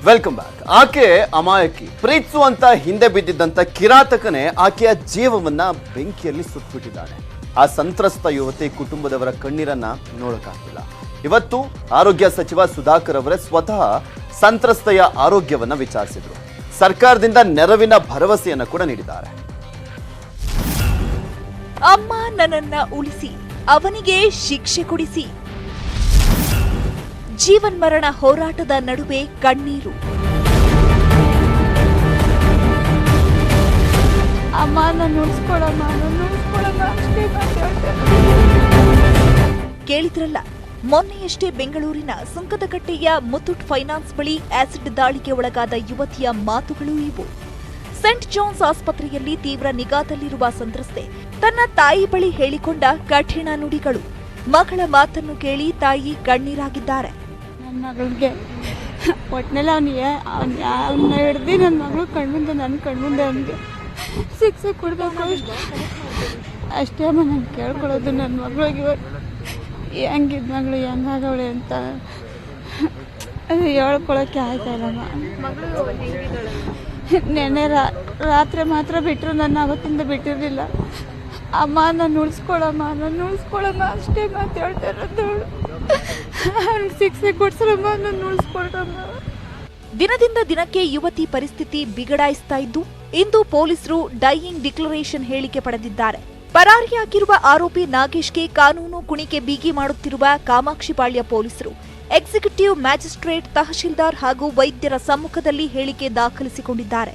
Welcome back. ಆಕೆ ಅಮಾಯಕಿ, ಪ್ರೀತಿಸುವಂತ ಹಿಂದೆ ಬಿದ್ದಿದ್ದಂತ ಕಿರಾತಕನೇ ಆಕೆಯ ಜೀವವನ್ನ ಬೆಂಕಿಯಲ್ಲಿ ಸುಟ್ಬಿಟ್ಟಿದ್ದಾನೆ. ಆ ಸಂತ್ರಸ್ತ ಯುವತಿ ಕುಟುಂಬದವರ ಕಣ್ಣೀರನ್ನ ನೋಡಕ್ಕಾಗಿಲ್ಲ. ಇವತ್ತು ಆರೋಗ್ಯ ಸಚಿವ ಸುಧಾಕರ್ ಅವರೇ ಸ್ವತಃ ಸಂತ್ರಸ್ತೆಯ ಆರೋಗ್ಯವನ್ನ ವಿಚಾರಿಸಿದ್ರು. ಸರ್ಕಾರದಿಂದ ನೆರವಿನ ಭರವಸೆಯನ್ನ ಕೂಡ ನೀಡಿದ್ದಾರೆ. ಅಮ್ಮ ನನ್ನನ್ನ ಉಳಿಸಿ, ಅವನಿಗೆ ಶಿಕ್ಷೆ ಕೊಡಿಸಿ. ಜೀವನ್ಮರಣ ಹೋರಾಟದ ನಡುವೆ ಕಣ್ಣೀರು. ಅಮ್ಮ ನಾನು ಉಳಿಸ್ಕೊಳಮ್ಮ ಅಷ್ಟೇ ಕೇಳಿದ್ರಲ್ಲ, ಮೊನ್ನೆಯಷ್ಟೇ ಬೆಂಗಳೂರಿನ ಸುಂಕದಕಟ್ಟೆಯ ಮುತ್ತೂಟ್ ಫೈನಾನ್ಸ್ ಬಳಿ ಆಸಿಡ್ ದಾಳಿಗೆ ಒಳಗಾದ ಯುವತಿಯ ಮಾತುಗಳು ಇವು. ಸೆಂಟ್ ಜಾನ್ಸ್ ಆಸ್ಪತ್ರೆಯಲ್ಲಿ ತೀವ್ರ ನಿಗಾದಲ್ಲಿರುವ ಸಂತ್ರಸ್ತೆ ತನ್ನ ತಾಯಿ ಬಳಿ ಹೇಳಿಕೊಂಡ ಕಠಿಣ ನುಡಿಗಳು. ಮಗಳ ಮಾತನ್ನು ಕೇಳಿ ತಾಯಿ ಕಣ್ಣೀರಾಗಿದ್ದಾರೆ. ನನ್ನ ಮಗಳಿಗೆ ಒಟ್ಟಿನಲ್ಲಿ ಅವನ್ನ ಹಿಡ್ದು ನನ್ನ ಮಗಳು ಕಣ್ಮುಂದೆ ಅವನಿಗೆ ಶಿಕ್ಷೆ ಕೊಡಬೇಕು ಅಷ್ಟೇ ಅಮ್ಮ. ನಾನು ಕೇಳ್ಕೊಳ್ಳೋದು ನನ್ನ ಮಗಳಿಗೆ ಹೆಂಗಿದ್ ಮಗಳು ಹೆಂಗಾಗವಳೆ ಅಂತ ಅದು ಹೇಳ್ಕೊಳಕ್ಕೆ ಆಯ್ತಾ ಇಲ್ಲಮ್ಮ. ನೆನ್ನೆ ರಾತ್ರಿ ಮಾತ್ರ ಬಿಟ್ಟರು, ನನ್ನ ಅವತ್ತಿಂದ ಬಿಟ್ಟಿರಲಿಲ್ಲ. ಅಮ್ಮ ನಾನು ಉಳಿಸ್ಕೊಳಮ್ಮ ಅಷ್ಟೇ ಮಾತು ಹೇಳ್ತಾ ಇರೋದು. ಅವ್ನಿಗೆ ಶಿಕ್ಷೆ ಕೊಡ್ಸಲಮ್ಮ, ನಾನು ಉಳಿಸ್ಕೊಳ್ರಮ್ಮ. ದಿನದಿಂದ ದಿನಕ್ಕೆ ಯುವತಿ ಪರಿಸ್ಥಿತಿ ಬಿಗಡಾಯಿಸ್ತಾ ಇದ್ದು, ಇಂದು ಪೊಲೀಸರು ಡೈಯಿಂಗ್ ಡಿಕ್ಲರೇಷನ್ ಹೇಳಿಕೆ ಪಡೆದಿದ್ದಾರೆ. ಪರಾರಿಯಾಗಿರುವ ಆರೋಪಿ ನಾಗೇಶ್ಗೆ ಕಾನೂನು ಕುಣಿಕೆ ಬೀಗಿ ಮಾಡುತ್ತಿರುವ ಕಾಮಾಕ್ಷಿಪಾಳ್ಯ ಪೊಲೀಸರು ಎಕ್ಸಿಕ್ಯೂಟಿವ್ ಮ್ಯಾಜಿಸ್ಟ್ರೇಟ್, ತಹಶೀಲ್ದಾರ್ ಹಾಗೂ ವೈದ್ಯರ ಸಮ್ಮುಖದಲ್ಲಿ ಹೇಳಿಕೆ ದಾಖಲಿಸಿಕೊಂಡಿದ್ದಾರೆ.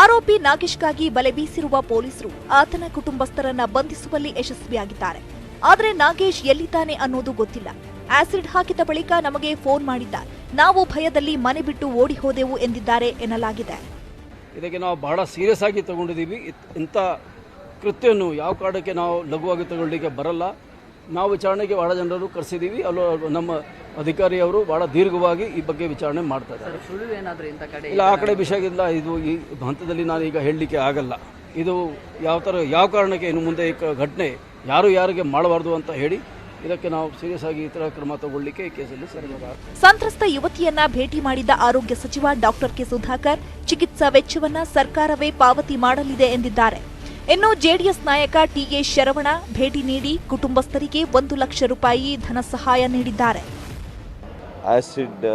ಆರೋಪಿ ನಾಗೇಶ್ಗಾಗಿ ಬಲೆ ಬೀಸಿರುವ ಪೊಲೀಸರು ಆತನ ಕುಟುಂಬಸ್ಥರನ್ನ ಬಂಧಿಸುವಲ್ಲಿ ಯಶಸ್ವಿಯಾಗಿದ್ದಾರೆ. ಆದರೆ ನಾಗೇಶ್ ಎಲ್ಲಿದ್ದಾನೆ ಅನ್ನೋದು ಗೊತ್ತಿಲ್ಲ. ಆಸಿಡ್ ಹಾಕಿದ ಬಳಿಕ ನಮಗೆ ಫೋನ್ ಮಾಡಿದ್ದ, ನಾವು ಭಯದಲ್ಲಿ ಮನೆ ಬಿಟ್ಟು ಓಡಿ ಹೋದೆವು ಎಂದಿದ್ದಾರೆ ಎನ್ನಲಾಗಿದೆ. ಇದಕ್ಕೆ ನಾವು ಬಹಳ ಸೀರಿಯಸ್ ಆಗಿ ತಗೊಂಡಿದ್ದೀವಿ. ಇಂಥ ಕೃತ್ಯವನ್ನು ಯಾವ ಕಾರಣಕ್ಕೆ ನಾವು ಲಘುವಾಗಿ ತಗೊಳ್ಳಿಕ್ಕೆ ಬರಲ್ಲ. ನಾವು ವಿಚಾರಣೆಗೆ ಬಹಳ ಜನರು ಕರೆಸಿದ್ದೀವಿ. ಅಲ್ಲೂ ನಮ್ಮ ಅಧಿಕಾರಿಯವರು ಬಹಳ ದೀರ್ಘವಾಗಿ ಈ ಬಗ್ಗೆ ವಿಚಾರಣೆ ಮಾಡ್ತಾ ಇದ್ದಾರೆ. ಇಲ್ಲ, ಆ ಕಡೆ ವಿಷಯ ಇಲ್ಲ. ಇದು ಈ ಹಂತದಲ್ಲಿ ನಾನು ಈಗ ಹೇಳಲಿಕ್ಕೆ ಆಗಲ್ಲ. ಇದು ಯಾವ ಕಾರಣಕ್ಕೆ ಇನ್ನು ಮುಂದೆ ಈ ಘಟನೆ ಯಾರಿಗೆ ಮಾಡಬಾರ್ದು ಅಂತ ಹೇಳಿ ಇದಕ್ಕೆ ನಾವು ಸೀರಿಯಸ್ ಆಗಿ ಈ ಥರ ಕ್ರಮ ತಗೊಳ್ಳಿಕ್ಕೆ ಈ ಕೇಸಲ್ಲಿ ಸರಿಯಾದ. ಸಂತ್ರಸ್ತ ಯುವತಿಯನ್ನ ಭೇಟಿ ಮಾಡಿದ ಆರೋಗ್ಯ ಸಚಿವ ಡಾಕ್ಟರ್ ಕೆ ಸುಧಾಕರ್ ಚಿಕಿತ್ಸಾ ವೆಚ್ಚವನ್ನ ಸರ್ಕಾರವೇ ಪಾವತಿ ಮಾಡಲಿದೆ ಎಂದಿದ್ದಾರೆ. ಇನ್ನು ಜೆಡಿಎಸ್ ನಾಯಕ ಟಿ.ಎ. ಶರವಣ ಭೇಟಿ ನೀಡಿ ಕುಟುಂಬಸ್ಥರಿಗೆ 1 ಲಕ್ಷ ರೂಪಾಯಿ ಧನ ಸಹಾಯ ನೀಡಿದ್ದಾರೆ. ಆಸಿಡ್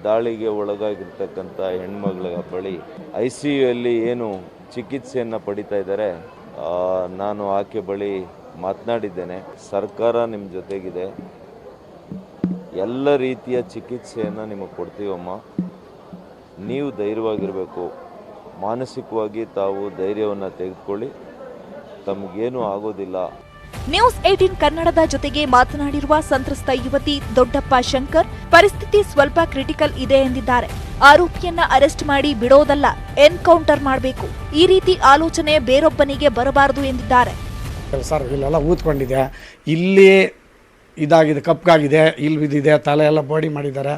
ದಾಳಿಗೆ ಒಳಗಾಗಿರ್ತಕ್ಕಂಥ ಹೆಣ್ಮಗಳ ಬಳಿ ICUಯಲ್ಲಿ ಏನು ಚಿಕಿತ್ಸೆಯನ್ನು ಪಡಿತಾ ಇದ್ದಾರೆ, ನಾನು ಆಕೆ ಬಳಿ ಮಾತನಾಡಿದ್ದೇನೆ. ಸರ್ಕಾರ ನಿಮ್ಮ ಜೊತೆಗಿದೆ, ಎಲ್ಲ ರೀತಿಯ ಚಿಕಿತ್ಸೆಯನ್ನು ನಿಮಗೆ ಕೊಡ್ತೀವಮ್ಮ. ನೀವು ಧೈರ್ಯವಾಗಿರಬೇಕು, ಮಾನಸಿಕವಾಗಿ ತಾವು ಧೈರ್ಯವನ್ನು ತೆಗೆದುಕೊಳ್ಳಿ, ತಮಗೇನೂ ಆಗೋದಿಲ್ಲ. ನ್ಯೂಸ್ 18 ಕನ್ನಡದ ಜೊತೆಗೆ ಮಾತನಾಡಿರುವ ಸಂತ್ರಸ್ತ ಯುವತಿ ದೊಡ್ಡಪ್ಪ ಶಂಕರ್ ಪರಿಸ್ಥಿತಿ ಸ್ವಲ್ಪ ಕ್ರಿಟಿಕಲ್ ಇದೆ ಎಂದಿದ್ದಾರೆ. ಆರೋಪಿಯನ್ನ ಅರೆಸ್ಟ್ ಮಾಡಿ ಬಿಡೋದಲ್ಲ, ಎನ್ಕೌಂಟರ್ ಮಾಡಬೇಕು. ಈ ರೀತಿ ಆಲೋಚನೆ ಬೇರೊಬ್ಬನಿಗೆ ಬರಬಾರದು ಎಂದಿದ್ದಾರೆ. ಸರ್, ಇಲ್ಲೆಲ್ಲ ಊದ್ಕೊಂಡಿದೆ, ಇಲ್ಲಿ ಇದಾಗಿದೆ, ಕಪ್ಪಾಗಿದೆ, ಇಲ್ಲಿ ಬಿದ್ದಿದೆ, ತಲೆ ಎಲ್ಲ ಬಾಡಿ ಮಾಡಿದ್ದಾರೆ,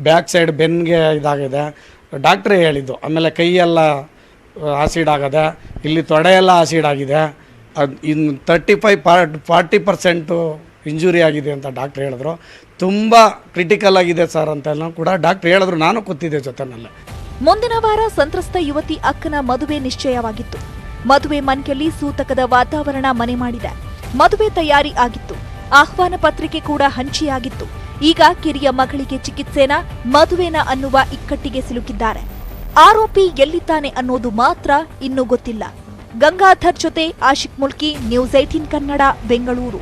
ಬ್ಯಾಕ್ ಸೈಡ್ ಬೆನ್ಗೆ ಇದಾಗಿದೆ. ಡಾಕ್ಟ್ರೇ ಹೇಳಿದ್ದು. ಆಮೇಲೆ ಕೈಯೆಲ್ಲ ಆಸಿಡ್ ಆಗದೆ, ಇಲ್ಲಿ ತೊಡೆಯೆಲ್ಲ ಆಸಿಡ್ ಆಗಿದೆ, ಇನ್ನು 35-40% ಇಂಜುರಿ ಆಗಿದೆ ಅಂತ ಡಾಕ್ಟ್ರ್ ಹೇಳಿದ್ರು. ತುಂಬ ಕ್ರಿಟಿಕಲ್ ಆಗಿದೆ ಸರ್ ಅಂತೆಲ್ಲ ಕೂಡ ಡಾಕ್ಟ್ರ್ ಹೇಳಿದ್ರು. ನಾನು ಕೂತಿದ್ದೆ ಜೊತೆನಲ್ಲೇ. ಮುಂದಿನ ವಾರ ಸಂತ್ರಸ್ತ ಯುವತಿ ಅಕ್ಕನ ಮದುವೆ ನಿಶ್ಚಯವಾಗಿತ್ತು. ಮದುವೆ ಮನೆಯಲ್ಲಿ ಸೂತಕದ ವಾತಾವರಣ ಮನೆ ಮಾಡಿದೆ. ಮದುವೆ ತಯಾರಿ ಆಗಿತ್ತು, ಆಹ್ವಾನ ಪತ್ರಿಕೆ ಕೂಡ ಹಂಚಿಯಾಗಿತ್ತು. ಈಗ ಕಿರಿಯ ಮಗಳಿಗೆ ಚಿಕಿತ್ಸೆನಾ ಮದುವೆನಾ ಅನ್ನುವ ಇಕ್ಕಟ್ಟಿಗೆ ಸಿಲುಕಿದ್ದಾರೆ. ಆರೋಪಿ ಎಲ್ಲಿದ್ದಾನೆ ಅನ್ನೋದು ಮಾತ್ರ ಇನ್ನೂ ಗೊತ್ತಿಲ್ಲ. ಗಂಗಾಧರ್ ಜೊತೆ ಆಶಿಕ್ ಮುಲ್ಕಿ, ನ್ಯೂಸ್ 18 ಕನ್ನಡ, ಬೆಂಗಳೂರು.